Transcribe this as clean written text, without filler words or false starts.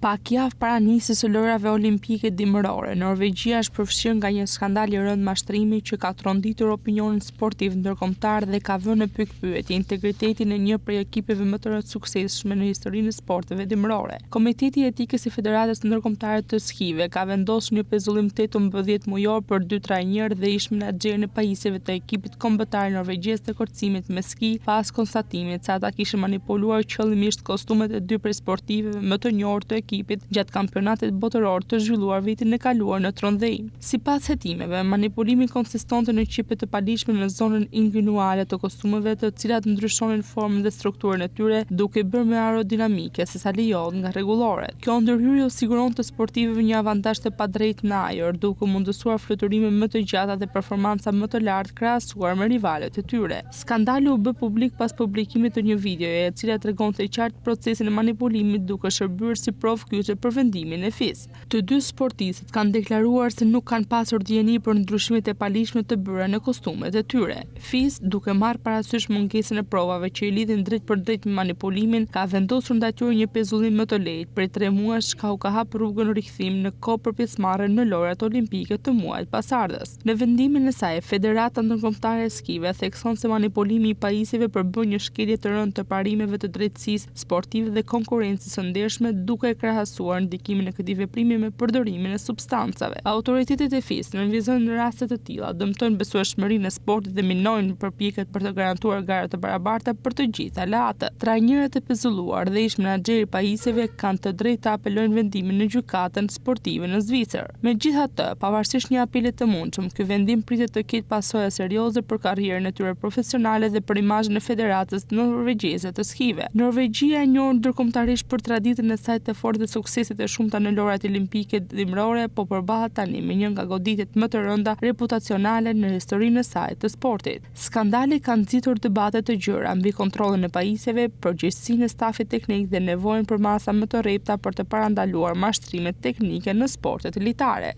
Pak javë para nisjes së lojrave olimpike dimërore, Norvegjia është përfshirë nga një skandal i rënd mashtrimi që ka tronditur opinionin sportiv ndërkombëtar dhe ka vënë në pikpyetje integritetin e një prej ekipeve më të suksesshme në historinë e sporteve dimërore. Komiteti i Etikës i Federatës Ndërkombëtare të Skive ka vendosur një pezullim 18 mujor për 2 trajnerë dhe ish menaxherin e pajisjeve të ekipit kombëtar norvegjez të kërcimit me ski pas konstatimit se ata kishin manipuluar qëllimisht kostumet e 2 prej sportiveve më të njohur të ekipit gjatë kampionatit botëror të zhvilluar vitin e kaluar në Trondheim. Sipas hetimeve, manipulimi konsistonte në qipje të palishme në zonën inguinale të kostumeve, të cilat ndryshonin formën dhe strukturën e tyre, duke bërë më aerodinamike se sa lejohet nga rregulloret. Kjo ndërhyrje u siguron të sportivëve një avantazh të padrejtë në ajër, duke mundësuar fluturime më të gjata dhe performanca më të lartë krahasuar me rivalët e tyre. Skandali u bë publik pas publikimit të një videoje e cila tregonte qartë procesin e manipulimit duke shërbyer si provë kyçe për vendimin e FIS. Të dy sportistët kanë deklaruar se nuk kanë pasur dieni për ndryshimet e palishme të bëra në kostumet e tyre. FIS, duke marrë parasysh mungesën e provave që i lidhin drejt për drejt me manipulimin, ka vendosur ndaj tyre një pezullim më të lehtë prej 3 muajsh, ka u ka hap rrugën rikthim në kohë për pjesëmarrjen në lojrat olimpike të muajit pasardhës. Në vendimin e saj, Federata Ndërkombëtare e Skive thekson se manipulimi i pajisjeve përbën një shkelje të rëndë të parimeve të drejtësisë sportive dhe konkurrencës së ndershme, duke krahasuar ndikimin e këtij veprimi me përdorimin e substancave. Autoritetet e FIS nënvizojnë raste të tilla, dëmtojnë besueshmërinë e sportit dhe minojnë përpjekjet për të garantuar gara të barabarta për të gjithë aleatët. Trajnerët e pezulluar dhe ish menaxheri i pajisjeve kanë të drejtë të apelojnë vendimin në gjykatën sportive në Zvicër. Megjithatë, pavarësisht një apeli të mundshëm, ky vendim pritet të ketë pasoja serioze për karrierën e tyre profesionale dhe për imazhin e Federatës Norvegjeze të Skive. Norvegjia e njohur ndërkombëtarisht për traditën e saj të fortë dhe sukseset e shumta në lojrat olimpike dimërore, po përballet tani me një nga goditjet më të rënda reputacionale në historinë e saj të sportit. Skandali ka nxitur debate të gjëra mbi kontrollin e pajisjeve, përgjegjësinë e stafit teknik dhe nevojën për masa më të rrepta për të parandaluar mashtrimet teknike në sportet elitare.